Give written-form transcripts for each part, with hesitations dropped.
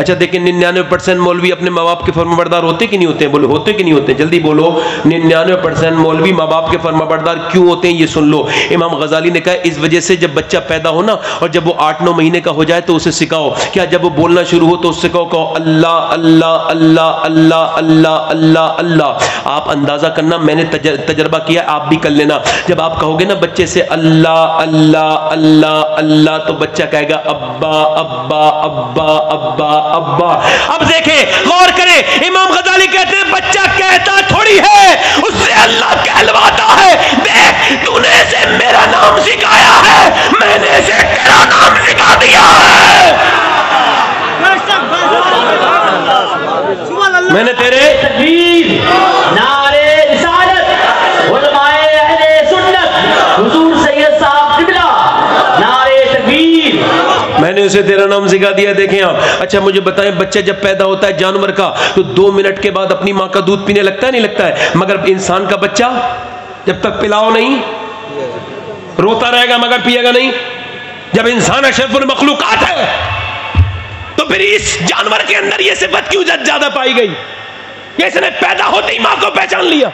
اچھا دیکھیں 99% مولوی اپنے ماں باپ کے فرمانبردار ہوتے کہ نہیں ہوتے ہیں؟ بولو ہوتے کہ نہیں ہوتے ہیں؟ جلدی بولو 99% مولوی ماں باپ کے فرمانبردار کیوں ہوتے ہیں یہ سن لو. امام غزالی نے کہا اس وجہ سے جب بچہ پیدا ہو نا اور جب وہ 8-9 مہینے کا ہو جائے تو اسے سکھاؤ کیا جب وہ بولنا شروع ہو تو اس سے کہو اللہ اللہ اللہ اللہ اللہ اللہ اللہ. آپ اندازہ کرنا میں نے تجربہ کیا آپ بھی کر لینا. جب آپ کہو گے نا بچے سے اللہ اللہ اللہ اللہ تو بچہ کہے گا ابا ابا ابا ابا ابا. اب دیکھیں غور کریں امام غزالی کہتے ہیں بچہ کہتا تھوڑی ہے اس سے اللہ کہلواتا ہے. دیکھ تو نے اسے میرا نام سکھایا ہے میں نے اسے تیرا نام سکھا دیا ہے. میں نے تیرے تکبیر نعرے رسالت علماء اہل سنت حضور سید صاحب قبلہ نعرے تکبیر میں نے اسے تیرا نام سکھا دیا. دیکھیں آپ اچھا مجھے بتائیں بچہ جب پیدا ہوتا ہے جانور کا تو 2 منٹ کے بعد اپنی ماں کا دودھ پینے لگتا ہے نہیں لگتا ہے؟ مگر انسان کا بچہ جب تک پلاؤ نہیں روتا رہے گا مگر پیے گا نہیں. جب انسان اشرف المخلوقات ہے تو پھر اس جانور کے اندر یہ صفت کیوں زیادہ پائی گئی کہ اس نے پیدا ہوتے ہی ماں کو پہچان لیا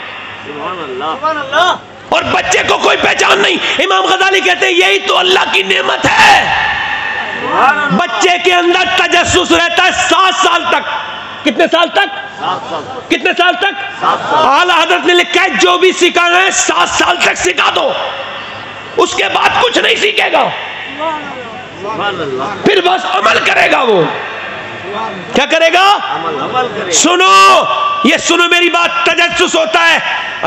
اور بچے کو کوئی پہچان نہیں. امام غزالی کہتے ہیں یہی تو اللہ کی نعمت ہے. بچے کے اندر تجسس رہتا ہے 7 سال تک. کتنے سال تک؟ 7 سال تک. اعلیٰ حضرت نے لکھا ہے جو بھی سکھانا ہے 7 سال تک سکھا دو اس کے بعد کچھ نہیں سیکھے گا پھر بس عمل کرے گا. وہ کیا کرے گا؟ سنو یہ سنو میری بات. تجسس ہوتا ہے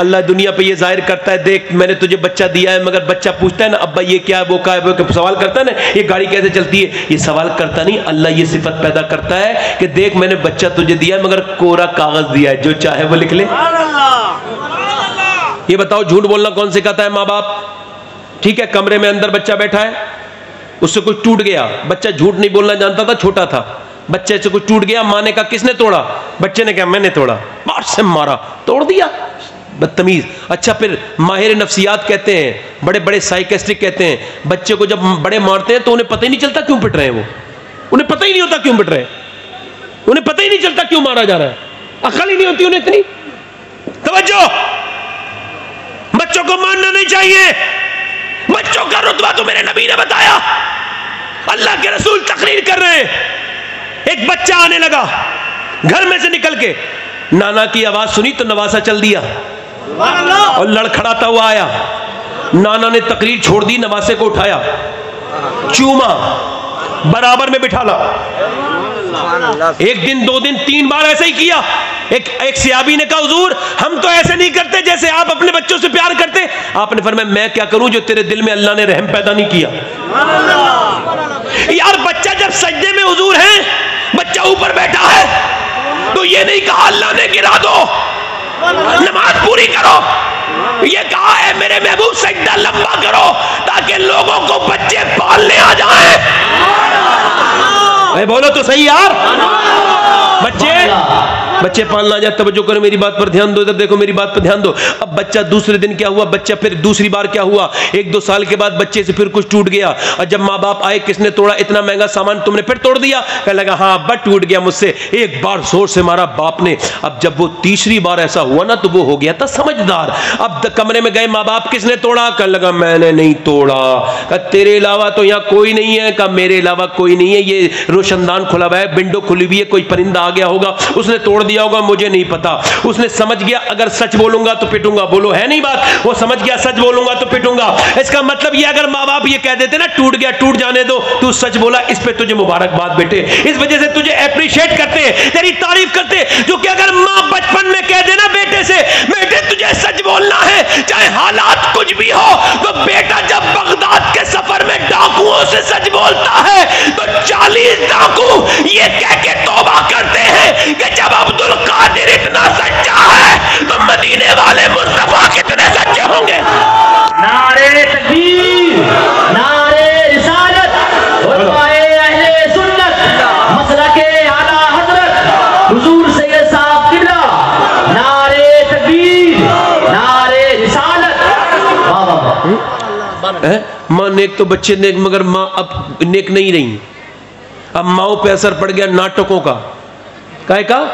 اللہ دنیا پہ یہ ظاہر کرتا ہے دیکھ میں نے تجھے بچہ دیا ہے مگر بچہ پوچھتا ہے نا ابا یہ کیا ہے وہ کیا ہے وہ سوال کرتا ہے نا یہ گاڑی کیسے چلتی ہے یہ سوال کرتا نہیں. اللہ یہ صفت پیدا کرتا ہے کہ دیکھ میں نے بچہ تجھے دیا ہے مگر کوڑا کاغذ دیا ہے جو چاہے وہ لکھ لے. یہ بتاؤ جھوٹ بولنا کون سکھاتا ہے؟ ماں باپ. ٹھیک ہے کمرے میں اندر بچہ بیٹھا ہے اس سے کچھ ٹوٹ گیا بچہ جھوٹ نہیں بولنا جانتا تھا چھوٹا تھا بچے سے کچھ ٹوٹ گیا ماں نے کہا کس نے توڑا؟ بچے نے کہا میں نے توڑا. باہر سے مارا توڑ دیا بدتمیز. اچھا پھر ماہر نفسیات کہتے ہیں بڑے بڑے سائیکسٹرک کہتے ہیں بچے کو جب بڑے مارتے ہیں تو انہیں پتہ ہی نہیں چلتا کیوں پٹ رہے ہیں. وہ انہیں پتہ ہی نہیں ہوتا کیوں پٹ رہے ہیں انہیں پتہ ہی نہیں چلتا کیوں مارا جا رہا ہے. عقل ہی نہیں ہوتی انہیں اتنی. توجہ بچوں کو ماننا نہیں چاہیے. بچوں کا رتبہ تو میرے نبی نے بتایا. اللہ کے رسول تقریر کر رہے ہیں ایک بچہ آنے لگا گھر میں سے نکل کے نانا کی آواز سنی تو نواسا چل دیا اور لڑکھڑاتا ہوا آیا. نانا نے تقریر چھوڑ دی نواسے کو اٹھایا چوما برابر میں بٹھالا. 1 دن 2 دن 3 بار ایسا ہی کیا. ایک صحابی نے کہا حضور ہم تو ایسے نہیں کرتے جیسے آپ اپنے بچوں سے پیار کرتے. آپ نے فرمایا میں کیا کروں جو تیرے دل میں اللہ نے رحم پیدا نہیں کیا. یار بچہ جب سجدے میں حضور ہے بچہ اوپر بیٹھا ہے تو یہ نہیں کہا اللہ نے گرا دو نماز پوری کرو. یہ کہا ہے میرے محبوب سجدہ لمبا کرو تاکہ لوگوں کو بچے پالنے آ جائیں. بولو تو صحیح یار. بچے پالنا جائے. توجہ کرو میری بات پر دھیان دو. ادھر دیکھو میری بات پر دھیان دو. اب بچہ دوسرے دن کیا ہوا بچہ پھر دوسری بار کیا ہوا 1-2 سال کے بعد بچے سے پھر کچھ ٹوٹ گیا اور جب ماں باپ آئے کس نے توڑا؟ اتنا مہنگا سامان تم نے پھر توڑ دیا. کہنے لگا ہاں ابا ٹوٹ گیا مجھ سے. ایک بار زور سے مارا باپ نے. اب جب وہ تیسری بار ایسا ہوا نا تو وہ ہو گیا تھا سمجھدار. اب کمرے میں گئے ماں باپ کس نے توڑا؟ کہنے لگا میں نے نہیں توڑا. کہا تیرے علاوہ تو یہاں کوئی نہیں ہے. کہا میرے علاوہ کوئی نہیں ہے. یہ روشندان کھلا ہوا ہے ونڈو کھلی ہوئی ہے کوئی پرندہ آ گیا ہوگا اس نے توڑ دیا ہوگا مجھے نہیں پتا. اس نے سمجھ گیا اگر سچ بولوں گا تو پٹوں گا. بولو ہے نہیں بات. وہ سمجھ گیا سچ بولوں گا تو پٹوں گا. اس کا مطلب یہ اگر ماں باپ یہ کہہ دیتے نا ٹوٹ گیا ٹوٹ جانے دو تو سچ بولا اس پہ تجھے مبارکباد بیٹے. اس وجہ سے تجھے اپریشیٹ کرتے تیری تعریف کرتے. جو کہ اگر ماں بچپن میں کہہ دینا بیٹے سے بیٹے تجھے سچ بولنا ہے چاہے حالات کچھ بھی ہو تو بیٹا جب بغداد کے سفر میں ڈاکوؤں سے سچ بولتا ہے تو 40 ڈاکو یہ کہہ کے توبہ کرتے ہیں کہ جب عبد القادر اتنا سچا ہے تو مدینے والے مصطفیٰ کتنے سچے ہوں گے. نعرے تکبیر نعرے رسالت علماء اہل سنت مسلک اعلیٰ حضرت حضور سید صاحب قبلہ نعرے تکبیر نعرے رسالت. ماں نیک تو بچے نیک مگر ماں اب نیک نہیں رہی. اب ماؤں پہ اثر پڑ گیا ناٹکوں کا. کائے کا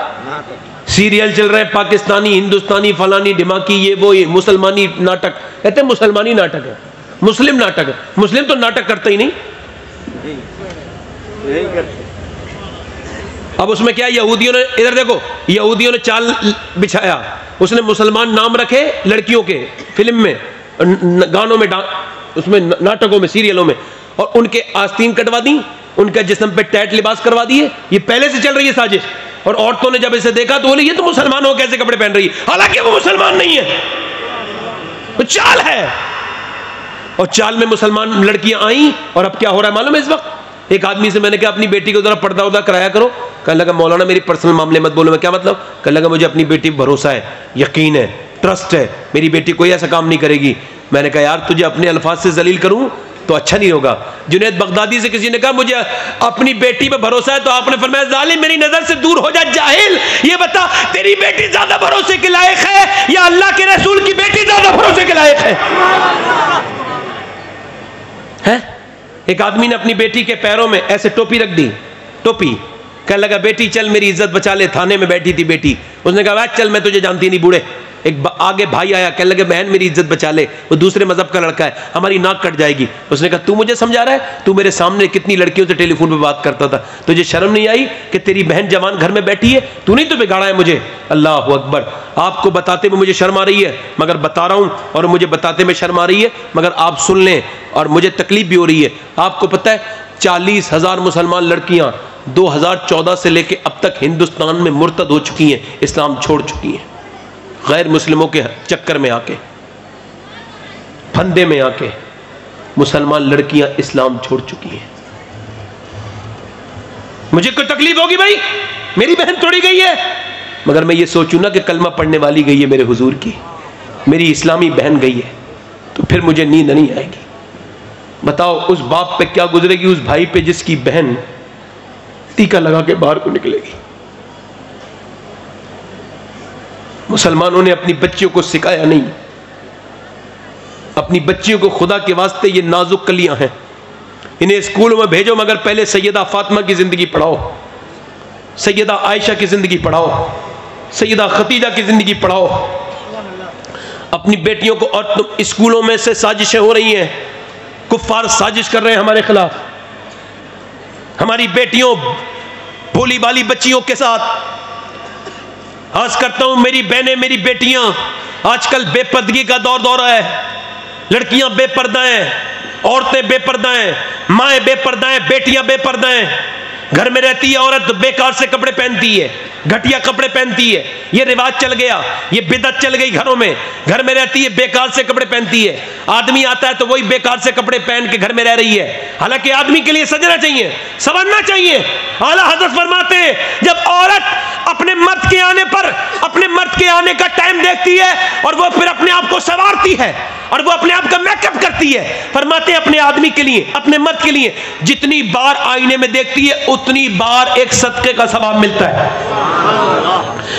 سیریل چل رہے ہیں پاکستانی, ہندوستانی, فلانی, دماغی, یہ وہ مسلمانی ناٹک. کہتے ہیں مسلمانی ناٹک ہے, مسلم ناٹک ہے. مسلم تو ناٹک کرتا ہی نہیں. اب اس میں کیا یہودیوں نے, ادھر دیکھو, یہودیوں نے چال بچھایا, اس نے مسلمان نام رکھے لڑکیوں کے فلم میں, گانوں میں, اس میں ناٹکوں میں, سیریلوں میں, اور ان کے آستین کٹوا دی, ان کا جسم پہ ٹیٹ لباس کروا دیے. یہ پہلے سے چل رہی ہے سازش. اور عورتوں نے جب اسے دیکھا تو بولے یہ تو مسلمان ہو کیسے کپڑے پہن رہی ہے, حالانکہ وہ مسلمان نہیں ہے, وہ چال ہے. اور چال میں مسلمان لڑکیاں آئیں, اور اب کیا ہو رہا ہے معلوم ہے اس وقت؟ ایک آدمی سے میں نے کہا اپنی بیٹی کو ذرا پردہ وردہ کرایا کرو. کہنے لگا مولانا میری پرسنل معاملے مت بولو. میں کیا مطلب؟ کہنے لگا مجھے اپنی بیٹی پر بھروسہ ہے, یقین ہے, ٹرسٹ ہے, میری بیٹی کوئی ایسا کام نہیں کرے گی. میں نے کہا یار تجھے اپنے الفاظ سے ذلیل کروں تو اچھا نہیں ہوگا. جنید بغدادی سے کسی نے کہا مجھے اپنی بیٹی پہ بھروسہ ہے, تو آپ نے فرمایا ظالم میری نظر سے دور ہو جا جاہل, یہ بتا تیری بیٹی زیادہ بھروسے کے لائق ہے یا اللہ کے رسول کی بیٹی زیادہ بھروسے کے لائق ہے؟ ایک آدمی نے اپنی بیٹی کے پیروں میں ایسے ٹوپی رکھ دی, ٹوپی. کہنے لگا بیٹی چل میری عزت بچا لے, تھانے میں بیٹھی تھی بیٹی. اس نے کہا چل میں تجھے جانتی نہیں بوڑھے. ایک آگے بھائی آیا, کہنے لگے بہن میری عزت بچا لے, وہ دوسرے مذہب کا لڑکا ہے, ہماری ناک کٹ جائے گی. اس نے کہا تو مجھے سمجھا رہا ہے, تو میرے سامنے کتنی لڑکیوں سے ٹیلی فون پہ بات کرتا تھا, تجھے شرم نہیں آئی کہ تیری بہن جوان گھر میں بیٹھی ہے, تو نہیں تو بگاڑا ہے مجھے. اللہ اکبر. آپ کو بتاتے میں مجھے شرم آ رہی ہے, مگر بتا رہا ہوں, اور مجھے بتاتے میں شرم آ رہی ہے, مگر آپ سن لیں, اور مجھے تکلیف بھی ہو رہی ہے. آپ کو پتہ ہے 40,000 مسلمان لڑکیاں 2014 سے لے کے اب تک ہندوستان میں مرتد ہو چکی ہیں, اسلام چھوڑ چکی ہیں, غیر مسلموں کے چکر میں آ کے, پھندے میں آ کے مسلمان لڑکیاں اسلام چھوڑ چکی ہیں. مجھے کوئی تکلیف ہوگی بھائی, میری بہن توڑی گئی ہے, مگر میں یہ سوچوں نا کہ کلمہ پڑھنے والی گئی ہے میرے حضور کی, میری اسلامی بہن گئی ہے, تو پھر مجھے نیند نہیں آئے گی. بتاؤ اس باپ پہ کیا گزرے گی, اس بھائی پہ جس کی بہن ٹیکا لگا کے باہر کو نکلے گی. مسلمانوں نے اپنی بچیوں کو سکھایا نہیں, اپنی بچیوں کو خدا کے واسطے, یہ نازک کلیاں ہیں, انہیں اسکولوں میں بھیجو, مگر پہلے سیدہ فاطمہ کی زندگی پڑھاؤ, سیدہ عائشہ کی زندگی پڑھاؤ, سیدہ خدیجہ کی زندگی پڑھاؤ اپنی بیٹیوں کو. اور تم اسکولوں میں سے سازشیں ہو رہی ہیں, کفار سازش کر رہے ہیں ہمارے خلاف, ہماری بیٹیوں بھولی بالی بچیوں کے ساتھ. آج کرتا ہوں میری بہنیں, میری بیٹیاں, آج کل بے پردگی کا دور ہے, لڑکیاں بے پردہ ہیں, عورتیں بے پردہ ہیں, مائیں بے پردہ ہیں, بیٹیاں بے پردہ ہیں. گھر میں رہتی ہے عورت بیکار سے کپڑے پہنتی ہے, گھٹیا کپڑے پہنتی ہے, یہ رواج چل گیا, یہ بدعت چل گئی گھروں میں. گھر میں رہتی ہے بیکار سے کپڑے پہنتی ہے, آدمی آتا ہے تو وہی بیکار سے کپڑے پہن کے گھر میں رہ رہی ہے. حالانکہ آدمی کے لیے سجنا چاہیے, سنورنا چاہیے. اعلیٰ حضرت فرماتے ہیں جب عورت اپنے مرد کے آنے پر, اپنے مرد کے آنے کا ٹائم دیکھتی ہے, اور وہ پھر اپنے آپ کو سنوارتی ہے, اور وہ اپنے آپ کا میک اپ کرتی ہے, فرماتے ہیں اپنے آدمی کے لیے, اپنے مرد کے لیے جتنی بار آئینے میں دیکھتی ہے اتنی بار ایک صدقے کا ثواب ملتا ہے.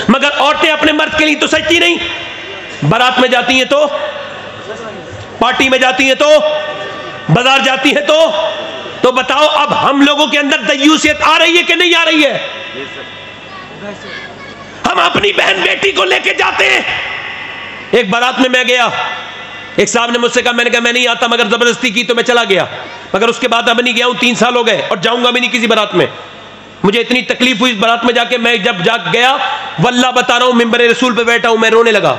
مگر عورتیں اپنے مرد کے لیے تو سجتی نہیں, بارات میں جاتی ہیں تو, پارٹی میں جاتی ہیں تو, بازار جاتی ہیں تو بتاؤ اب ہم لوگوں کے اندر دیوسیت آ رہی ہے کہ نہیں آ رہی ہے؟ ہم اپنی بہن بیٹی کو لے کے جاتے ہیں. ایک بارات میں میں گیا, ایک صاحب نے مجھ سے کہا, میں نے کہا میں نہیں آتا, مگر زبردستی کی تو میں چلا گیا, مگر اس کے بعد اب نہیں گیا ہوں, 3 سال ہو گئے, اور جاؤں گا بھی نہیں کسی بارات میں. مجھے اتنی تکلیف ہوئی اس بارات میں جا کے, میں جب جا گیا واللہ بتا رہا ہوں ممبر رسول پہ بیٹھا ہوں, میں رونے لگا.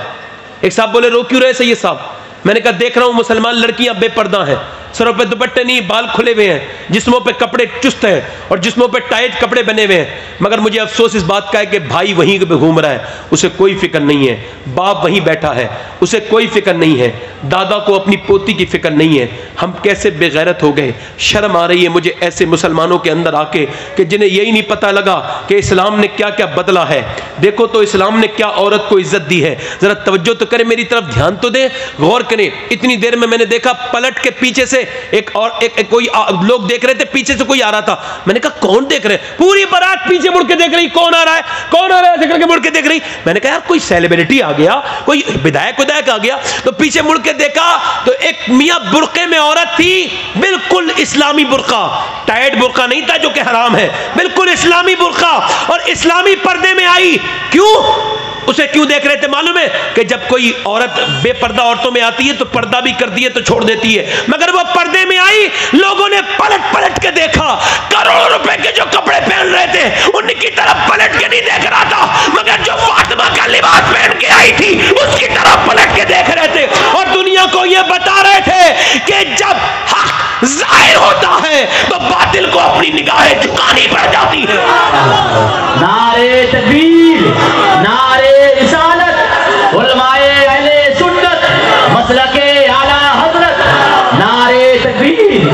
ایک صاحب بولے رو کیوں رہے سید صاحب؟ میں نے کہا دیکھ رہا ہوں مسلمان لڑکیاں بے پردہ ہیں, سروں پہ دوپٹے نہیں, بال کھلے ہوئے ہیں, جسموں پہ کپڑے چست ہیں, اور جسموں پہ ٹائٹ کپڑے بنے ہوئے ہیں, مگر مجھے افسوس اس بات کا ہے کہ بھائی وہیں پہ گھوم رہا ہے, اسے کوئی فکر نہیں ہے, باپ وہیں بیٹھا ہے, اسے کوئی فکر نہیں ہے, دادا کو اپنی پوتی کی فکر نہیں ہے. ہم کیسے بے غیرت ہو گئے. شرم آ رہی ہے مجھے ایسے مسلمانوں کے اندر آ کے کہ جنہیں یہی نہیں پتہ لگا کہ اسلام نے کیا کیا بدلا ہے. دیکھو تو اسلام نے کیا عورت کو عزت دی ہے, ذرا توجہ تو کریں, میری طرف دھیان تو دیں, غور کریں. اتنی دیر میں نے دیکھا پلٹ کے پیچھے سے کوئی لوگ دیکھ رہے تھے، پیچھے سے کوئی آ رہا تھا. میں نے کہا کون دیکھ رہے ہیں؟ پوری بارات پیچھے مڑ کے دیکھ رہی، کون آ رہا ہے کون آ رہا ہے ایسے کر کے مڑ کے دیکھ رہی. میں نے کہا یار کوئی سیلیبریٹی آ گیا، کوئی بدایک آ گیا. تو پیچھے مڑ کے دیکھا تو ایک میاں برقعے میں عورت تھی، بالکل اسلامی برقع، ٹائٹ برقع نہیں تھا جو کہ حرام ہے، بالکل اسلامی برقع، اور اسلامی پردے میں آئی. کیوں؟ اسے کیوں دیکھ رہے تھے معلوم ہے؟ کہ جب کوئی عورت بے پردہ عورتوں میں آتی ہے تو پردہ بھی کرتی ہے تو چھوڑ دیتی ہے، مگر وہ پردے میں آئی، لوگوں نے پلٹ پلٹ کے دیکھا. کروڑوں روپے کے جو کپڑے پہن رہے تھے ان کی طرف پلٹ کے نہیں دیکھ رہا تھا، مگر جو فاطمہ کا لباس پہن کے آئی تھی اس کی طرف پلٹ کے دیکھ رہے تھے، اور دنیا کو یہ بتا رہے تھے کہ جب حق ظاہر ہوتا ہے تو باطل کو اپنی نگاہیں جھکانی پڑ جاتی ہے. نعرے تکبیر، نعرے رسالت، علماء اہل سنت، مسلک اعلیٰ حضرت، نعرے تکبیر.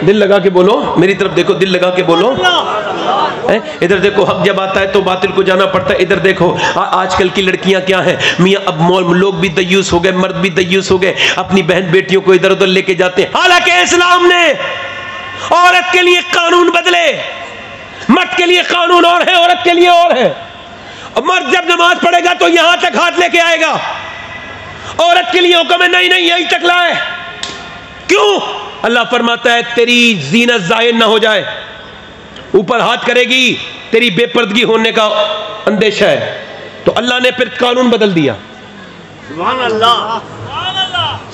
دل لگا کے بولو، میری طرف دیکھو، دل لگا کے بولو. ادھر دیکھو، حق جب آتا ہے تو باطل کو جانا پڑتا ہے. ادھر دیکھو آج کل کی لڑکیاں کیا ہیں میاں، اب لوگ بھی دیوس ہو گئے، مرد بھی دیوس ہو گئے، اپنی بہن بیٹیوں کو ادھر ادھر لے کے جاتے ہیں. حالانکہ اسلام نے عورت کے لیے قانون بدلے، مرد کے لیے قانون اور ہے، عورت کے لیے اور ہے. مرد جب نماز پڑھے گا تو یہاں تک ہاتھ لے کے آئے گا، عورت کے لیے حکم ہے نہیں نہیں یہیں تک لائے. کیوں؟ اللہ فرماتا ہے تیری زینت ظاہر نہ ہو جائے، اوپر ہاتھ کرے گی تیری بے پردگی ہونے کا اندیشہ ہے. تو اللہ نے پھر قانون بدل دیا. سبحان اللہ.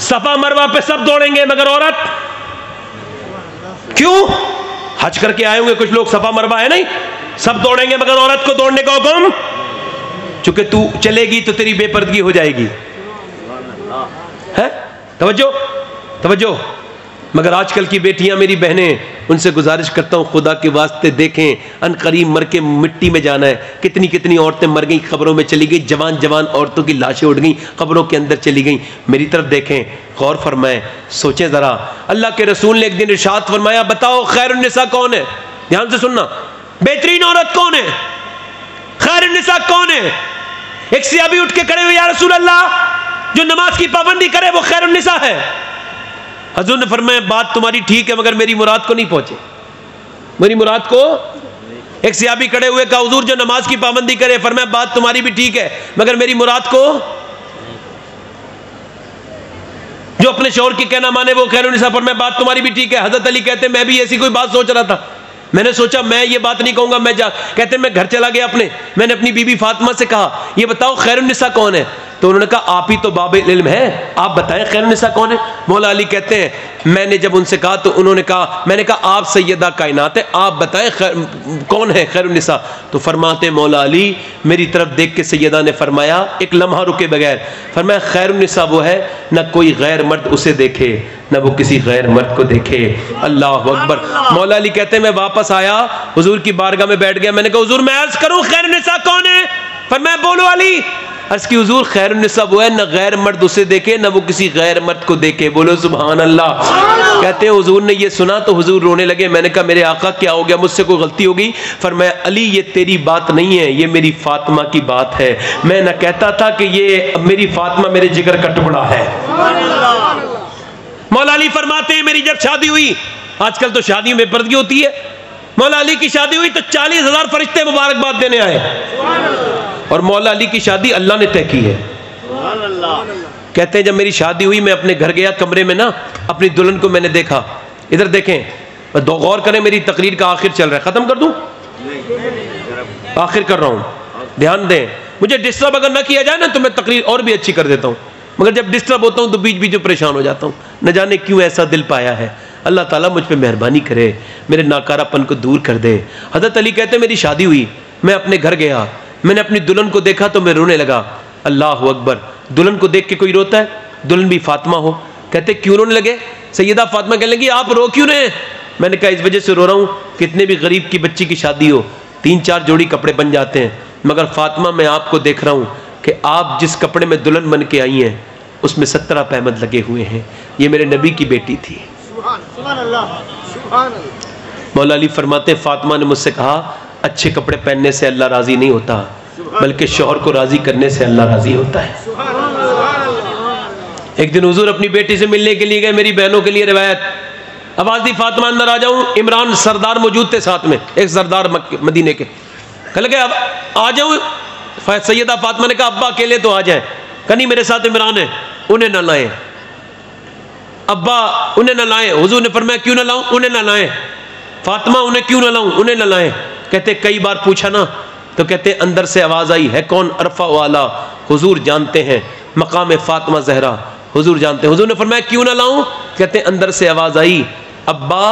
صفا مروہ پہ سب دوڑیں گے مگر عورت. کیوں؟ حج کر کے آئے ہوں گے کچھ لوگ، صفا مروہ ہے نہیں، سب دوڑیں گے مگر عورت کو دوڑنے کا حکم، چونکہ تو چلے گی تو تیری بے پردگی ہو جائے گی. ہے توجہ توجہ. مگر آج کل کی بیٹیاں میری بہنیں، ان سے گزارش کرتا ہوں خدا کے واسطے دیکھیں، ان قریب مر کے مٹی میں جانا ہے. کتنی کتنی عورتیں مر گئیں، قبروں میں چلی گئی، جوان جوان عورتوں کی لاشیں اٹھ گئیں، قبروں کے اندر چلی گئیں. میری طرف دیکھیں، غور فرمائیں، سوچیں ذرا. اللہ کے رسول نے ایک دن ارشاد فرمایا بتاؤ خیر النساء کون ہے؟ دھیان سے سننا، بہترین عورت کون ہے؟ خیر النساء کون ہے؟ ایک صحابی اٹھ کے کھڑے ہوئے، یا رسول اللہ جو نماز کی پابندی کرے وہ خیر النساء ہے. حضور نے فرمایا بات تمہاری ٹھیک ہے مگر میری مراد کو نہیں پہنچے. میری مراد کو. ایک صحابی کھڑے ہوئے کہا حضور جو نماز کی پابندی کرے، فرمایا بات تمہاری بھی ٹھیک ہے مگر میری مراد کو. جو اپنے شوہر کی کہنا مانے وہ خیر النساء، فرمایا بات تمہاری بھی ٹھیک ہے. حضرت علی کہتے ہیں میں بھی ایسی کوئی بات سوچ رہا تھا، میں نے سوچا میں یہ بات نہیں کہوں گا، کہتے ہیں میں گھر چلا گیا اپنے، میں نے اپنی بی بی فاطمہ سے کہا یہ بتاؤ خیر النساء کون ہے؟ تو انہوں نے کہا آپ ہی تو باب علم ہے، آپ بتائیں خیر النساء کون ہے. مولا علی کہتے ہیں میں نے جب ان سے کہا تو انہوں نے کہا، میں نے کہا آپ سیدہ کائنات ہے، آپ بتائیں کون ہے خیر النساء. تو فرماتے مولا علی میری طرف دیکھ کے سیدہ نے فرمایا ایک لمحہ رکے بغیر، فرمایا خیر النساء وہ ہے نہ کوئی غیر مرد اسے دیکھے نہ وہ کسی غیر مرد کو دیکھے. اللہ اکبر. مولا علی کہتے ہیں میں واپس آیا، حضور کی بارگاہ میں بیٹھ گیا، میں نے کہا حضور میں عرض کروں خیر النساء کون ہے؟ فرمایا بولو علی. عرض کی حضور خیر النساء وہ ہے نہ غیر مرد اسے دیکھے نہ وہ کسی غیر مرد کو دیکھے. بولو سبحان اللہ. کہتے ہیں حضور نے یہ سنا تو حضور رونے لگے. میں نے کہا میرے آقا کیا ہو گیا، مجھ سے کوئی غلطی ہو گئی؟ فرمایا علی یہ تیری بات نہیں ہے، یہ میری فاطمہ کی بات ہے. میں نہ کہتا تھا کہ یہ میری فاطمہ میرے جگر کا ٹکڑا ہے. مولا علی فرماتے ہیں میری جب شادی ہوئی، آج کل تو شادیوں میں پردگی ہوتی ہے، مولا علی کی شادی ہوئی تو 40,000 فرشتے مبارکباد دینے آئے. اور مولا علی کی شادی اللہ نے طے کی ہے. کہتے ہیں جب میری شادی ہوئی میں اپنے گھر گیا، کمرے میں نا اپنی دلہن کو میں نے دیکھا. ادھر دیکھیں، غور کریں، میری تقریر کا آخر چل رہا ہے، ختم کر دوں؟ آخر کر رہا ہوں، دھیان دیں. مجھے ڈسٹرب اگر نہ کیا جائے نا تو میں تقریر اور بھی اچھی کر دیتا ہوں، مگر جب ڈسٹرب ہوتا ہوں تو بیچ بیچ میں پریشان ہو جاتا ہوں. نہ جانے کیوں ایسا دل پایا ہے. اللہ تعالیٰ مجھ پہ مہربانی کرے، میرے ناکارہ پن کو دور کر دے. حضرت علی کہتے ہیں میری شادی ہوئی، میں اپنے گھر گیا، میں نے اپنی دلہن کو دیکھا تو میں رونے لگا. اللہ اکبر. دلہن کو دیکھ کے کوئی روتا ہے؟ دلہن بھی فاطمہ ہو. کہتے کیوں رونے لگے؟ سیدہ فاطمہ کہنے لگی آپ رو کیوں رہے ہیں؟ میں نے کہا اس وجہ سے رو رہا ہوں، کتنے بھی غریب کی بچی کی شادی ہو 3-4 جوڑی کپڑے بن جاتے ہیں، مگر فاطمہ میں آپ کو دیکھ رہا ہوں کہ آپ جس کپڑے میں دلہن بن کے آئی ہیں اس میں 17 پہمد لگے ہوئے ہیں. یہ میرے نبی کی بیٹی تھی. سبحان اللہ. مولا علی فرماتے ہیں فاطمہ نے مجھ سے کہا اچھے کپڑے پہننے سے اللہ راضی نہیں ہوتا، بلکہ شوہر کو راضی کرنے سے اللہ راضی ہوتا ہے. ایک دن حضور اپنی بیٹی سے ملنے کے لیے گئے، میری بہنوں کے لیے روایت، آواز دی فاطمہ اندر آ جاؤں، عمران سردار موجود تھے ساتھ میں، ایک سردار مدینے کے، کہنے لگے اب آ جاؤں، سیدہ فاطمہ نے کہا ابا اکیلے تو آ جائیں، کہا نہیں میرے ساتھ عمران ہے، انہیں نہ لائیں، ابا انہیں نہ لائیں، حضور نے فرمایا کیوں نہ لاؤں، انہیں نہ لائیں، فاطمہ انہیں کیوں نہ لاؤں، انہیں نہ لائیں، کہتے کئی بار پوچھا نا تو کہتے اندر سے آواز آئی ہے کون، ارفع والا، حضور جانتے ہیں مقام فاطمہ زہرا، حضور جانتے ہیں، حضور نے فرمایا کیوں نہ لاؤں، کہتے اندر سے آواز آئی ابا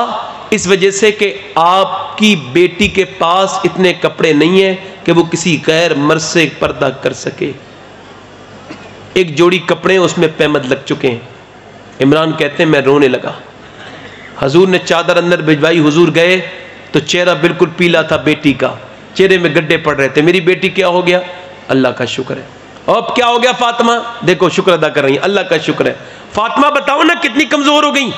اس وجہ سے کہ آپ کی بیٹی کے پاس اتنے کپڑے نہیں ہیں کہ وہ کسی غیر مرد سے پردہ کر سکے، ایک جوڑی کپڑے اس میں پیمد لگ چکے ہیں۔ عمران کہتے ہیں میں رونے لگا، حضور نے چادر اندر بھجوائی، حضور گئے تو چہرہ بالکل پیلا تھا بیٹی کا، چہرے میں گڈھے پڑ رہے تھے، میری بیٹی کیا ہو گیا، اللہ کا شکر ہے، اب کیا ہو گیا فاطمہ، دیکھو شکر ادا کر رہی ہیں، اللہ کا شکر ہے، فاطمہ بتاؤ نا کتنی کمزور ہو گئی،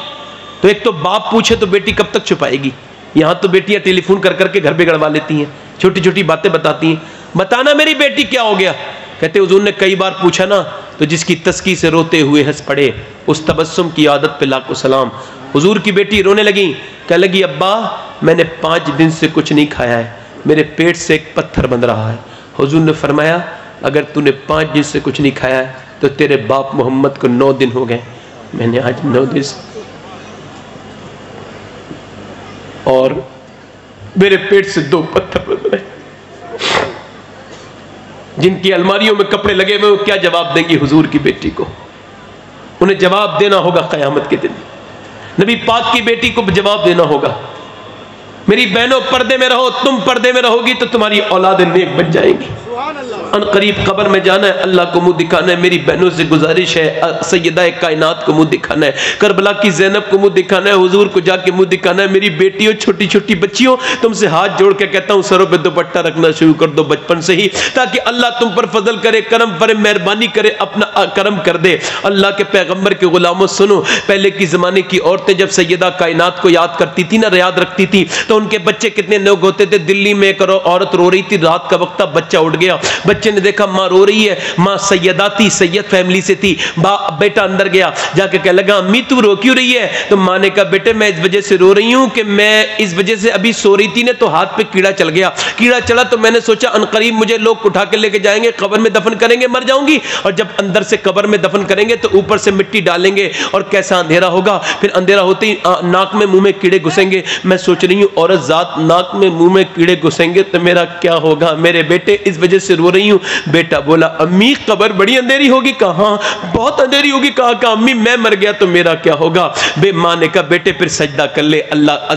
تو ایک تو باپ پوچھے تو بیٹی کب تک چھپائے گی، یہاں تو بیٹیاں ٹیلی فون کر کر کے گھر بگڑوا لیتی ہیں، چھوٹی چھوٹی باتیں بتاتی ہیں، بتانا میری بیٹی کیا ہو گیا، کہتے حضور نے کئی بار پوچھا نا تو جس کی تسکی سے روتے ہوئے ہنس پڑے، اس تبسم کی عادت پہ لاکھوں سلام۔ حضور کی بیٹی رونے لگی، کہنے لگی ابا میں نے 5 دن سے کچھ نہیں کھایا ہے، میرے پیٹ سے ایک پتھر بندھ رہا ہے۔ حضور نے فرمایا اگر تو نے 5 دن سے کچھ نہیں کھایا ہے تو تیرے باپ محمد کو 9 دن ہو گئے، میں نے آج 9 دن سے اور میرے پیٹ سے 2 پتھر بندھ رہے، جن کی الماریوں میں کپڑے لگے ہوئے وہ کیا جواب دیں گی حضور کی بیٹی کو، انہیں جواب دینا ہوگا قیامت کے دن، نبی پاک کی بیٹی کو جواب دینا ہوگا۔ میری بہنوں پردے میں رہو، تم پردے میں رہو گی تو تمہاری اولاد نیک بن جائیں گی، ان قریب قبر میں جانا ہے، اللہ کو منہ دکھانا ہے، میری بہنوں سے گزارش ہے سیدہ کائنات کو منہ دکھانا ہے، کربلا کی زینب کو منہ دکھانا ہے، حضور کو جا کے منہ دکھانا ہے، میری بیٹیوں چھوٹی چھوٹی بچیوں تم سے ہاتھ جوڑ کے کہتا ہوں سروں پہ دوپٹہ رکھنا شروع کر دو بچپن سے ہی، تاکہ اللہ تم پر فضل کرے، کرم کرے، مہربانی کرے، اپنا کرم کر دے۔ اللہ کے پیغمبر کے غلاموں سنو، پہلے کی زمانے کی عورتیں جب سیدہ کائنات کو یاد کرتی تھی نا، یاد رکھتی تھی تو ان کے بچے کتنے نوگ ہوتے تھے۔ دلی میں ایک عورت رو رہی تھی، رات کا وقت تھا، بچہ اٹھ گیا، بچے نے دیکھا ماں رو رہی ہے، ماں سیدہ تھی، سید فیملی سے تھی، بیٹا اندر گیا، جا کے کہنے لگا امی تو رو کیوں رہی ہے؟ تو ماں نے کہا بیٹے میں اس وجہ سے رو رہی ہوں کہ میں اس وجہ سے ابھی سو رہی تھی نا تو ہاتھ پہ کیڑا چل گیا، کیڑا چلا تو میں نے سوچا انقریب مجھے لوگ اٹھا کے لے کے جائیں گے، قبر میں دفن کریں گے، مر جاؤں گی، اور جب اندر سے قبر میں دفن کریں گے تو اوپر سے مٹی ڈالیں گے اور کیسا اندھیرا ہوگا، پھر اندھیرا ہوتے ہی ناک میں منہ میں کیڑے گھسیں گے، میں سوچ رہی ہوں عورت ذات ناک میں منہ میں کیڑے گھسیں گے تو میرا کیا ہوگا، میرے بیٹے اس وجہ سے رو رہی ہوں۔ بیٹا بولا امی قبر بڑی اندھیری ہوگی، کہاں بہت اندھیری ہوگی، کہا کہ امی میں مر گیا تو میرا کیا ہوگا؟ بے ماں نے کہا بیٹے پھر سجدہ کر لے، اللہ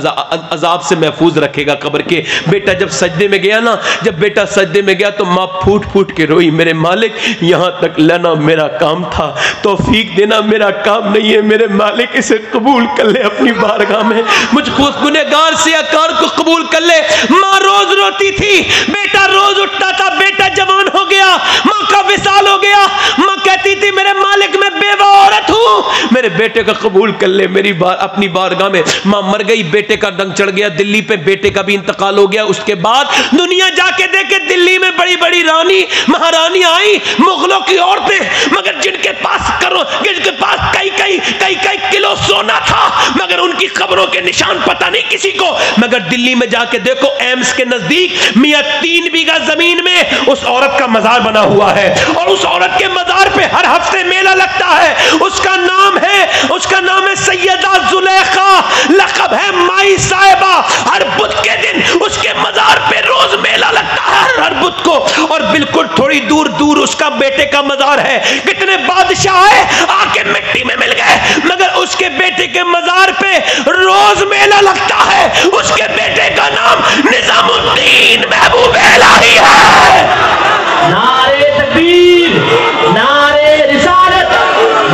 عذاب سے محفوظ رکھے گا قبر کے۔ بیٹا جب سجدے میں گیا نا، جب بیٹا سجدے میں گیا تو ماں پھوٹ پھوٹ کے روئی، میرے مالک یہاں تک لانا میرا کام تھا، توفیق دینا میرا کام نہیں ہے، میرے مالک اسے قبول کر لے اپنی بارگاہ میں، مجھ کو گنہگار سیاکار کو قبول کر لے۔ ماں روز روتی تھی، بیٹا روز اٹھتا تھا، بیٹا جوان ہو گیا، ماں کا وصال ہو گیا، ماں کہتی تھی میرے مالک میں بیوہ عورت ہوں، میرے بیٹے کا قبول کر لے میری اپنی بارگاہ میں۔ ماں مر گئی، بیٹے کا ڈنگ چڑھ گیا، دلی پہ بیٹے کا بھی انتقال ہو گیا۔ اس کے بعد دنیا جا کے دیکھے دلی میں بڑی بڑی رانی مہارانی آئی، مغلوں کی عورتیں، مگر جن کے پاس کئی کلو سونا تھا، مگر ان کی قبروں کے نشان پتہ نہیں کسی کو۔ مگر دلی میں جا کے دیکھو ایمس کے نزدیک میاں 3 بیگھہ زمین میں اس عورت کا مزار بنا ہوا ہے، اور اس عورت کے مزار پہ ہر ہفتے میلہ لگتا ہے، اس کا نام ہے سیدہ زلیخا، لقب ہے مائی صاحبہ۔ ہر بدھ کے دن اس کے مزار پہ روز میلہ لگتا ہے ہر بدھ کو، اور بالکل تھوڑی دور دور اس کا بیٹے کا مزار ہے۔ کتنے بادشاہ آئے آ کے مٹی میں مل گئے، مگر اس کے بیٹے کے مزار پہ روز میلہ لگتا ہے۔ اس کے بیٹے کا نام نظام الدین محبوب الہی ہے۔ نعرے تکبیر، نعرے رسالت،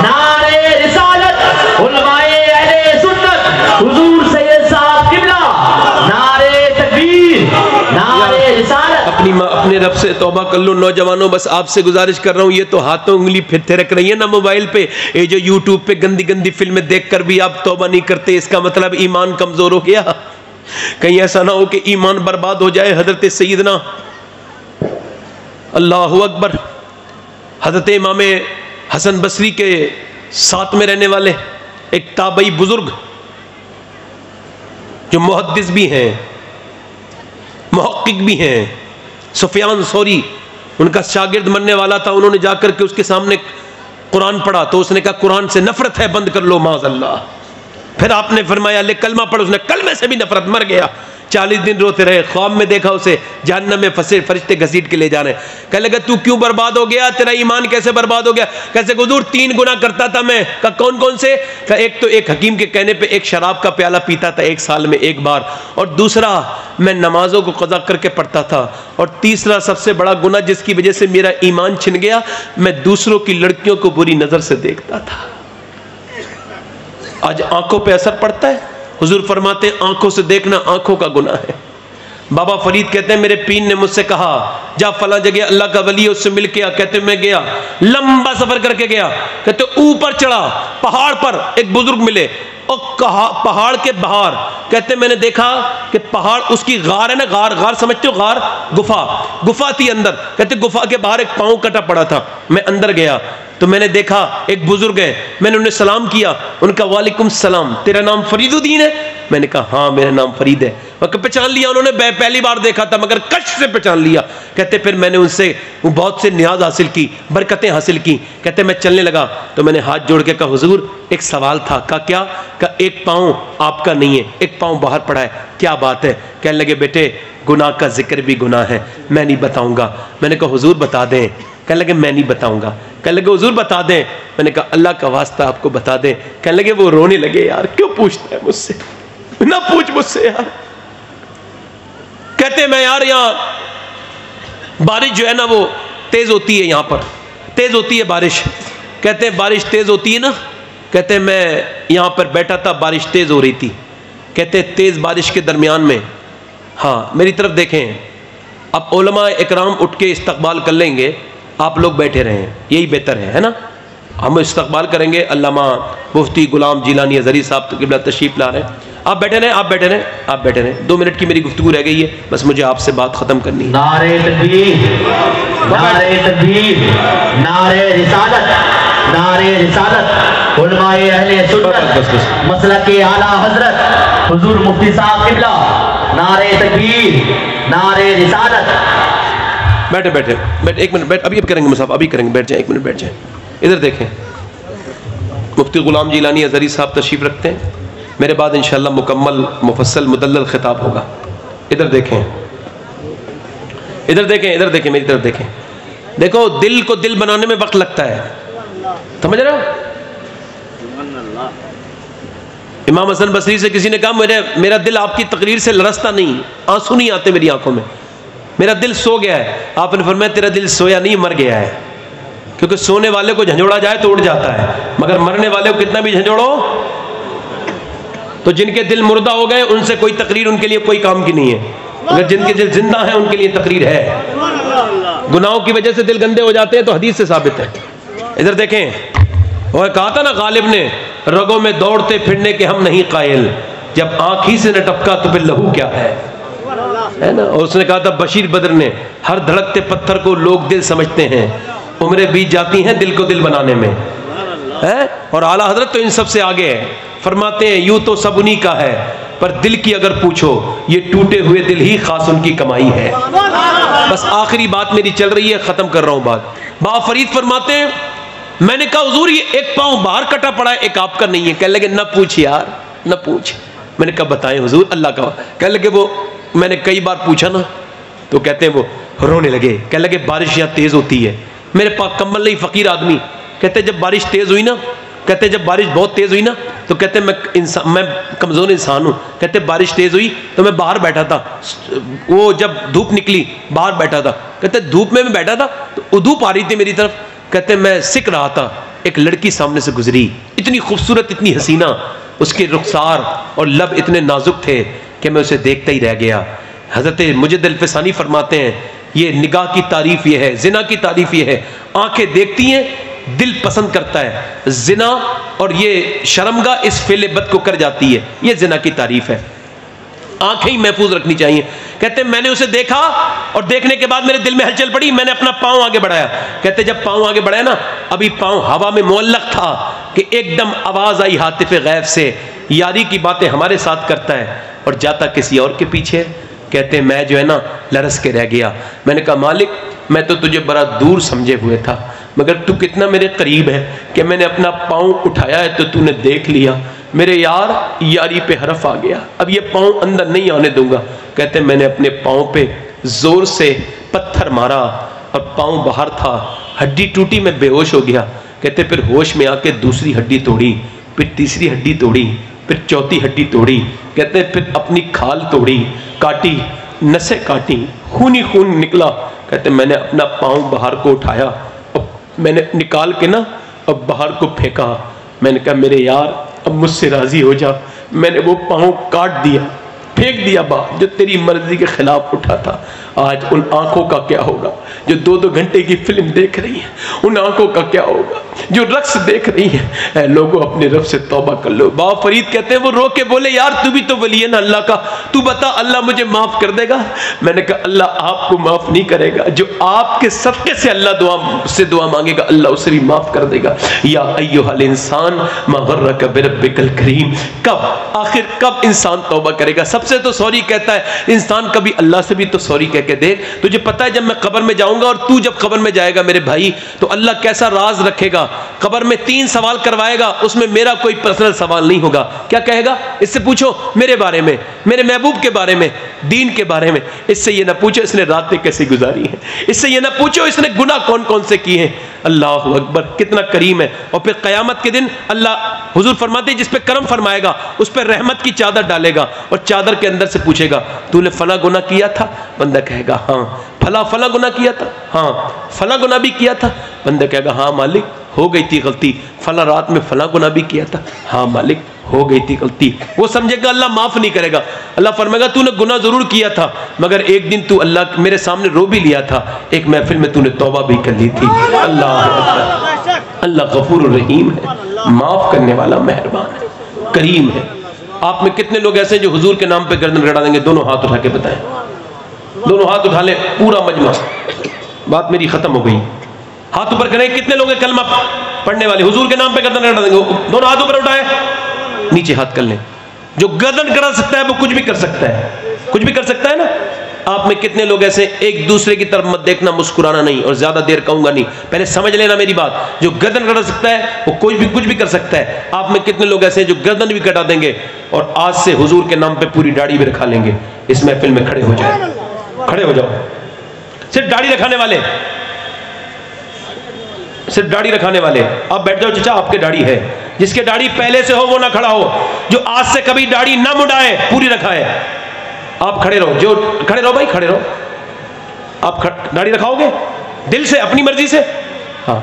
نعرے رسالت، علماء اہل سنت، حضور سید صاحب قبلہ، نعرے تکبیر، نعرے رسالت۔ اپنے رب سے توبہ کر لو نوجوانوں، بس آپ سے گزارش کر رہا ہوں، یہ تو ہاتھوں انگلی پھر رکھ رہی ہے نا موبائل پہ، یہ جو یوٹیوب پہ گندی گندی فلمیں دیکھ کر بھی آپ توبہ نہیں کرتے، اس کا مطلب ایمان کمزور ہو گیا۔ کہیں ایسا نہ ہو کہ ایمان برباد ہو جائے۔ حضرت سیدنا اللہ اکبر، حضرت امام حسن بصری کے ساتھ میں رہنے والے ایک تابعی بزرگ جو محدث بھی ہیں محقق بھی ہیں، سفیان ثوری ان کا شاگرد مرنے والا تھا، انہوں نے جا کر کے اس کے سامنے قرآن پڑھا تو اس نے کہا قرآن سے نفرت ہے، بند کر لو معاذ اللہ۔ پھر آپ نے فرمایا لے کلمہ پڑھ، اس نے کلمے سے بھی نفرت، مر گیا۔ 40 دن روتے رہے، خواب میں دیکھا اسے جہنم میں پھنسے، فرشتے گھسیٹ کے لے جا رہے ہیں۔ کہنے لگا تو کیوں برباد ہو گیا، تیرا ایمان کیسے برباد ہو گیا؟ کیسے حضور 3 گناہ کرتا تھا میں۔ کہا کون کون سے؟ کہا ایک تو ایک حکیم کے کہنے پہ ایک شراب کا پیالہ پیتا تھا 1 سال میں 1 بار، اور دوسرا میں نمازوں کو قضا کر کے پڑھتا تھا، اور تیسرا سب سے بڑا گناہ جس کی وجہ سے میرا ایمان چھن گیا، میں دوسروں کی لڑکیوں کو بری نظر سے دیکھتا تھا۔ آج آنکھوں پہ اثر پڑتا ہے، حضور فرماتے ہیں آنکھوں سے دیکھنا آنکھوں کا گناہ ہے۔ بابا فرید کہتے ہیں میرے پیر نے مجھ سے کہا جا فلاں جگہ اللہ کا ولی ہے اس سے مل کے آ، کہتے میں گیا، لمبا سفر کر کے گیا، کہتے اوپر چڑھا پہاڑ پر ایک بزرگ ملے، اور پہاڑ کے باہر کہتے میں نے دیکھا کہ پہاڑ اس کی غار ہے نا، غار سمجھتے ہو، غار گفا تھی اندر، کہتے گفا کے باہر ایک پاؤں کٹا پڑا تھا، میں اندر گیا تو میں نے دیکھا ایک بزرگ ہے، میں نے انہیں سلام کیا، ان کا وعلیکم السلام، تیرا نام فرید الدین ہے؟ میں نے کہا ہاں میرا نام فرید ہے۔ پہچان لیا انہوں نے، پہلی بار دیکھا تھا مگر کشف سے پہچان لیا۔ کہتے پھر میں نے ان سے بہت سے نیاز حاصل کی، برکتیں حاصل کی۔ کہتے میں چلنے لگا تو میں نے ہاتھ جوڑ کے کہا حضور ایک سوال تھا۔ کہا کیا؟ کہا ایک پاؤں آپ کا نہیں ہے، ایک پاؤں باہر پڑا ہے، کیا بات ہے؟ کہنے لگے بیٹے گناہ کا ذکر بھی گناہ ہے، میں نہیں بتاؤں گا۔ میں نے کہا حضور بتا دیں۔ کہنے لگے میں نہیں بتاؤں گا۔ کہنے لگے حضور بتا دیں۔ میں نے کہا اللہ کا واسطہ آپ کو بتا دیں۔ کہنے لگے وہ رونے لگے، یار کیوں پوچھتا ہے مجھ سے، نہ پوچھ مجھ سے یار۔ کہتے میں یار یہاں بارش جو ہے نا وہ تیز ہوتی ہے، یہاں پر تیز ہوتی ہے بارش۔ کہتے ہیں بارش تیز ہوتی ہے نا، کہتے میں یہاں پر بیٹھا تھا بارش تیز ہو رہی تھی۔ کہتے تیز بارش کے درمیان میں ہاں میری طرف دیکھیں، اب علماء اکرام اٹھ کے استقبال کر لیں گے، آپ لوگ بیٹھے رہیں، یہی بہتر ہے نا۔ ہم استقبال کریں گے، علامہ مفتی غلام جیلانی ازہری صاحب قبلہ تشریف لا رہے ہیں، آپ بیٹھے رہیں، آپ بیٹھے رہیں، آپ بیٹھے رہیں۔ 2 منٹ کی میری گفتگو رہ گئی ہے، بس مجھے آپ سے بات ختم کرنی ہے۔ نعرہ تکبیر، نعرہ تکبیر، نعرہ رسالت، نعرہ رسالت، علماء اہل سنت، مسلک اعلیٰ حضرت حضور مفتی صاحب قبلہ، نعرہ تکبیر، نعرہ رسالت۔ بیٹھے بیٹھے بیٹھے، 1 منٹ بیٹھ، ابھی کریں گے مصاحب، ابھی کریں گے، بیٹھ جائیں، 1 منٹ بیٹھ جائیں۔ ادھر دیکھیں، مفتی غلام جیلانی ازہری صاحب تشریف رکھتے ہیں، میرے بعد انشاءاللہ مکمل مفصل مدلل خطاب ہوگا۔ ادھر دیکھیں، ادھر دیکھیں، ادھر دیکھیں، میری طرف دیکھیں۔ دیکھو دل کو دل بنانے میں وقت لگتا ہے، سمجھ رہے ہو؟ امام حسن بصری سے کسی نے کہا میرا دل آپ کی تقریر سے لرزتا نہیں، آنسو نہیں آتے میری آنکھوں میں، میرا دل سو گیا ہے۔ آپ نے فرمایا تیرا دل سویا نہیں، مر گیا ہے، کیونکہ سونے والے کو جھنجھوڑا جائے تو اڑ جاتا ہے، مگر مرنے والے کو کتنا بھی جھنجھوڑو تو جن کے دل مردہ ہو گئے ان سے کوئی تقریر ان کے لیے کوئی کام کی نہیں ہے، اگر جن کے دل زندہ ہیں ان کے لیے تقریر ہے۔ گناہوں کی وجہ سے دل گندے ہو جاتے ہیں تو حدیث سے ثابت ہے۔ ادھر دیکھیں، وہ کہا تھا نا غالب نے رگوں میں دوڑتے پھرنے کے ہم نہیں قائل، جب آنکھ ہی سے نہ ٹپکا تو پھر لہو کیا ہے نا۔ اور اس نے کہا تھا بشیر بدر نے ہر دھڑکتے پتھر کو لوگ دل سمجھتے ہیں، عمریں بیت جاتی ہیں دل کو دل بنانے میں، اور اعلیٰ حضرت تو ان سب سے آگے ہے۔ فرماتے ہیں یوں تو سب انہی کا ہے، پر دل کی اگر پوچھو یہ ٹوٹے ہوئے دل ہی خاص ان کی کمائی ہے۔ بس آخری بات میری چل رہی ہے، ختم کر رہا ہوں بات۔ بابا فرید فرماتے ہیں میں نے کہا حضور یہ ایک پاؤں باہر کٹا پڑا ہے، ایک آپ کا نہیں ہے۔ کہنے لگے نہ پوچھ یار، نہ پوچھ۔ میں نے کہا بتائیں حضور اللہ کا۔ کہنے لگے وہ میں نے کئی بار پوچھا نا، تو کہتے ہیں وہ رونے لگے، کہنے لگے بارش یہاں تیز ہوتی ہے، میرے پاس کمبل نہیں، فقیر آدمی۔ کہتے جب بارش تیز ہوئی نا، کہتے جب بارش بہت تیز ہوئی نا تو کہتے میں کمزور انسان ہوں، کہتے بارش تیز ہوئی تو میں باہر بیٹھا تھا، وہ جب دھوپ نکلی باہر بیٹھا تھا، کہتے دھوپ میں بیٹھا تھا تو دھوپ آ رہی تھی میری طرف، کہتے میں سکھ رہا تھا، ایک لڑکی سامنے سے گزری، اتنی خوبصورت اتنی حسینہ، اس کے رخسار اور لب اتنے نازک تھے کہ میں اسے دیکھتا ہی رہ گیا۔ حضرت مجد الفسانی فرماتے ہیں یہ نگاہ کی تعریف یہ ہے، زنا کی تعریف یہ ہے، آنکھیں دیکھتی ہیں دل پسند کرتا ہے، زنا اور یہ شرمگاہ اس فعل بد کو کر جاتی ہے، یہ زنا کی تعریف ہے۔ آنکھیں ہی محفوظ رکھنی چاہیے۔ کہتے ہیں میں نے اسے دیکھا اور دیکھنے کے بعد میرے دل میں ہلچل پڑی، میں نے اپنا پاؤں آگے بڑھایا۔ کہتے جب پاؤں آگے بڑھایا نا، ابھی پاؤں ہوا میں معلق تھا، کہ ایک دم آواز آئی ہاتف غیب سے، یاری کی باتیں ہمارے ساتھ کرتا ہے اور جاتا کسی اور کے پیچھے۔ کہتے ہیں میں جو ہے نا لرز کے رہ گیا، میں نے کہا مالک میں تو تجھے بڑا دور سمجھے ہوئے تھا، مگر تو کتنا میرے قریب ہے کہ میں نے اپنا پاؤں اٹھایا ہے تو نے دیکھ لیا، میرے یار یاری پہ حرف آ گیا، اب یہ پاؤں اندر نہیں آنے دوں گا۔ کہتے ہیں میں نے اپنے پاؤں پہ زور سے پتھر مارا اور پاؤں باہر تھا، ہڈی ٹوٹی، میں بے ہوش ہو گیا۔ کہتے پھر ہوش میں آ کے دوسری ہڈی توڑی، پھر تیسری ہڈی توڑی، پھر چوتھی ہڈی توڑی۔ کہتے ہیں پھر اپنی کھال توڑی، کاٹی، نسیں کاٹی، خون ہی خون نکلا۔ کہتے ہیں میں نے اپنا پاؤں باہر کو اٹھایا اور میں نے نکال کے نا اب باہر کو پھینکا۔ میں نے کہا میرے یار اب مجھ سے راضی ہو جا، میں نے وہ پاؤں کاٹ دیا، پھینک دیا باہر جو تیری مرضی کے خلاف اٹھا تھا۔ آج ان آنکھوں کا کیا ہوگا جو 2-2 گھنٹے کی فلم دیکھ رہی ہیں؟ ان آنکھوں کا کیا ہوگا جو رقص دیکھ رہی ہیں؟ اے لوگوں اپنے رب سے توبہ کر لو۔ بابا فرید کہتے ہیں وہ رو کے بولے یار تو بھی تو ولی ہے نا اللہ کا، تو بتا اللہ مجھے معاف کر دے گا؟ میں نے کہا اللہ آپ کو معاف نہیں کرے گا، جو آپ کے صدقے سے اللہ دعا مانگے گا اللہ اسے بھی معاف کر دے گا۔ یا ایھا الانسان ما غرک بربک الکریم، کب انسان توبہ کرے گا؟ سب سے تو سوری کہتا ہے انسان، کبھی اللہ سے بھی تو سوری کہہ کے دیکھ۔ تجھے پتا ہے جب میں قبر میں جاؤں گا اور تو جب قبر میں جائے گا میرے بھائی تو اللہ کیسا راز رکھے گا؟ قبر میں 3 سوال کروائے گا، اس میں میرا کوئی پرسنل سوال نہیں ہوگا۔ کیا کہے گا؟ اس سے پوچھو میرے بارے میں، میرے محبوب کے بارے میں، دین کے بارے میں۔ اس سے یہ نہ پوچھو اس نے راتیں کیسی گزاری ہیں، اس سے یہ نہ پوچھو اس نے گناہ کون کون سے کیے ہیں۔ اللہ اکبر، کتنا کریم ہے۔ اور پھر قیامت کے دن اللہ حضور فرماتے ہیں جس پہ کرم فرمائے گا اس پہ رحمت کی چادر ڈالے گا اور چادر کے اندر سے پوچھے گا تو نے فلاں گناہ کیا تھا؟ بندہ کہے گا ہاں۔ فلاں گناہ کیا تھا؟ ہاں۔ فلاں گناہ بھی کیا تھا؟ بندہ کہے گا ہاں مالک ہو گئی تھی غلطی، فلاں رات میں فلاں گناہ بھی کیا تھا، ہاں مالک ہو گئی تھی غلطی۔ وہ سمجھے گا اللہ معاف نہیں کرے گا۔ اللہ فرمائے گا تو نے گناہ ضرور کیا تھا مگر ایک دن تو اللہ میرے سامنے رو بھی لیا تھا، ایک محفل میں تو نے توبہ بھی کر لی تھی۔ اللہ اللہ غفور الرحیم ہے، معاف کرنے والا مہربان ہے، کریم ہے۔ آپ میں کتنے لوگ ایسے ہیں جو حضور کے نام پہ گردن گڑا دیں گے؟ دونوں ہاتھ اٹھا کے بتائیں، دونوں ہاتھ اٹھا لیں پورا مجمع۔ بات میری ختم ہو گئی، ہاتھ اوپر کریں۔ کتنے لوگ ہیں کلمہ پڑھنے والے حضور کے نام پہ گردن گڑا دیں گے؟ دونوں ہاتھ اوپر اٹھائیں، نیچے ہاتھ کر لیں۔ جو گردن گڑا سکتا ہے وہ کچھ بھی کر سکتا ہے، کچھ بھی کر سکتا ہے نا۔ آپ میں کتنے لوگ ایسے ایک دوسرے کی طرف مت دیکھنا، مسکرانا نہیں، اور زیادہ دیر کہوں گا نہیں، پہلے سمجھ لینا میری بات۔ جو گردن کٹا سکتا ہے وہ کوئی بھی کچھ بھی کر سکتا ہے۔ آپ میں کتنے لوگ ایسے ہیں جو گردن بھی کٹا دیں گے اور آج سے حضور کے نام پہ پوری داڑھی بھی رکھا لیں گے؟ اس محفل میں کھڑے ہو جائیں، کھڑے ہو جاؤ۔ صرف داڑھی رکھانے والے، صرف داڑھی رکھانے والے آپ بیٹھ جاؤ۔ چچا آپ کے داڑھی ہے، جس کے داڑھی پہلے سے ہو وہ نہ کھڑا ہو، جو آج سے کبھی داڑھی نہ مڈائے پوری رکھائے۔ آپ کھڑے رہو، جو کھڑے رہو بھائی، کھڑے رہو۔ آپ داڑھی رکھاؤ گے دل سے اپنی مرضی سے؟ ہاں۔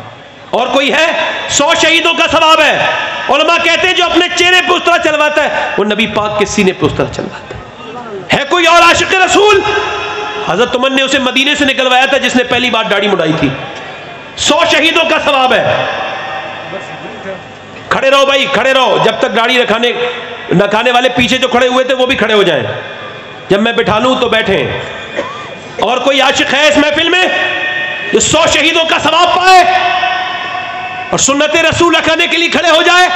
اور کوئی ہے؟ 100 شہیدوں کا ثواب ہے۔ علماء کہتے ہیں جو اپنے چہرے پہ اس طرح چلواتا ہے وہ نبی پاک کے سینے پہ اس طرح چلواتا ہے۔ کوئی اور عاشق رسول؟ حضرت عمر نے اسے مدینے سے نکلوایا تھا جس نے پہلی بار داڑھی مڈائی تھی۔ 100 شہیدوں کا ثواب ہے۔ کھڑے رہو بھائی، کھڑے رہو، جب تک داڑھی رکھانے والے پیچھے جو کھڑے ہوئے تھے وہ بھی کھڑے ہو جائیں، جب میں بٹھا لوں تو بیٹھیں۔ اور کوئی عاشق ہے اس محفل میں جو 100 شہیدوں کا ثواب پائے اور سنت رسول رکھانے کے لیے کھڑے ہو جائے؟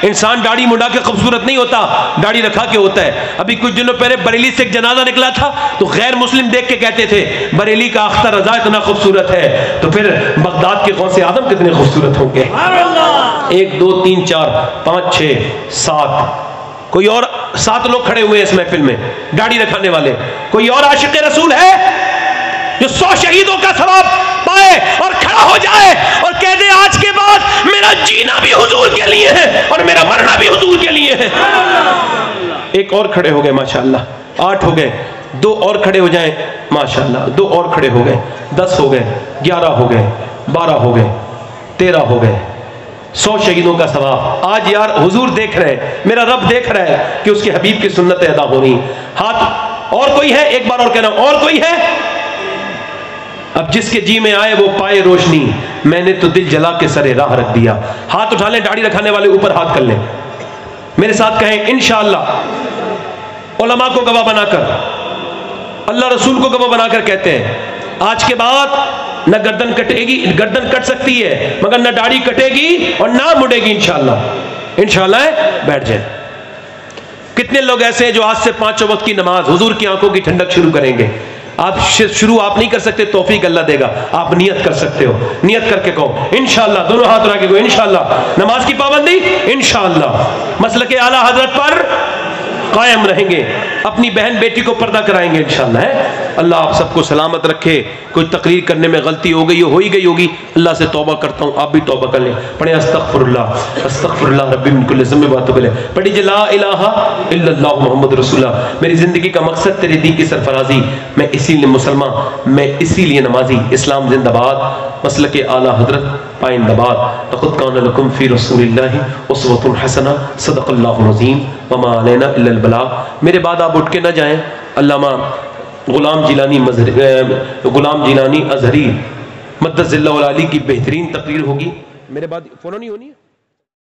انسان داڑھی مڈا کے خوبصورت نہیں ہوتا، داڑھی رکھا کے ہوتا ہے۔ ابھی کچھ دنوں پہلے بریلی سے ایک جنازہ نکلا تھا تو غیر مسلم دیکھ کے کہتے تھے بریلی کا اختر رضا اتنا خوبصورت ہے تو پھر بغداد کے غوث اعظم کتنے خوبصورت ہوں گے۔ 1 2 3 4 5 6 7 کوئی اور 7 لوگ کھڑے ہوئے ہیں اس محفل میں داڑھی رکھانے والے۔ کوئی اور عاشق رسول ہے جو 100 شہیدوں کا ثواب پائے اور کھڑا ہو جائے اور کہہ دے آج کے بعد میرا جینا بھی حضور کے لیے ہے اور میرا مرنا بھی حضور کے لیے ہے؟ ایک اور کھڑے ہو گئے ماشاءاللہ، 8 ہو گئے، 2 اور کھڑے ہو جائیں ماشاءاللہ، 2 اور کھڑے ہو گئے، 10 ہو گئے، 11 ہو گئے، 12 ہو گئے، 13 ہو گئے۔ 100 شہیدوں کا ثواب آج یار حضور دیکھ رہے ہیں، میرا رب دیکھ رہا ہے کہ اس کے حبیب کی سنتیں ادا ہو رہی ہیں۔ ہاتھ اور کوئی ہے؟ ایک بار اور کہنا، اور کوئی ہے؟ اب جس کے جی میں آئے وہ پائے روشنی، میں نے تو دل جلا کے سرے راہ رکھ دیا۔ ہاتھ اٹھا لیں، داڑھی رکھانے والے اوپر ہاتھ کر لیں، میرے ساتھ کہیں انشاءاللہ۔ علماء کو گواہ بنا کر، اللہ رسول کو گواہ بنا کر کہتے ہیں آج کے بعد نہ گردن کٹے گی، گردن کٹ سکتی ہے مگر نہ داڑھی کٹے گی اور نہ مڑے گی انشاءاللہ۔ انشاءاللہ بیٹھ جائیں۔ کتنے لوگ ایسے ہیں جو آج سے 5 وقت کی نماز حضور کی آنکھوں کی ٹھنڈک شروع کریں گے؟ آپ شروع آپ نہیں کر سکتے، توفیق اللہ دے گا، آپ نیت کر سکتے ہو، نیت کر کے کہو انشاءاللہ، دونوں ہاتھ اٹھا کے کہو انشاءاللہ نماز کی پابندی انشاءاللہ مسلک اعلیٰ حضرت پر قائم رہیں گے، اپنی بہن بیٹی کو پردہ کرائیں گے انشاءاللہ ہے۔ اللہ آپ سب کو سلامت رکھے۔ کوئی تقریر کرنے میں غلطی ہو گئی ہو ہی گئی ہوگی، اللہ سے توبہ کرتا ہوں، آپ بھی توبہ کر لیں، پڑھیں استغفر اللہ ربی من کل ذنب واتوب الیہ، پڑھیں لا الہ الا اللہ محمد رسول اللہ۔ میری زندگی کا مقصد تیرے دین کی سرفرازی، میں اسی لیے مسلمان، میں اسی لیے نمازی، اسلام زندہ باد، مسلک اعلیٰ حضرت پائندہ باد۔ لقد کان لکم فی رسول اللہ اسوۃ حسنہ، صدق اللہ العظیم وما علینا الا البلاغ۔ میرے بعد آپ اٹھ کے نہ جائیں، علامہ غلام جیلانی ازہری مدد ذلہ العالی کی بہترین تقریر ہوگی، میرے بعد فالو نہیں ہونی ہے۔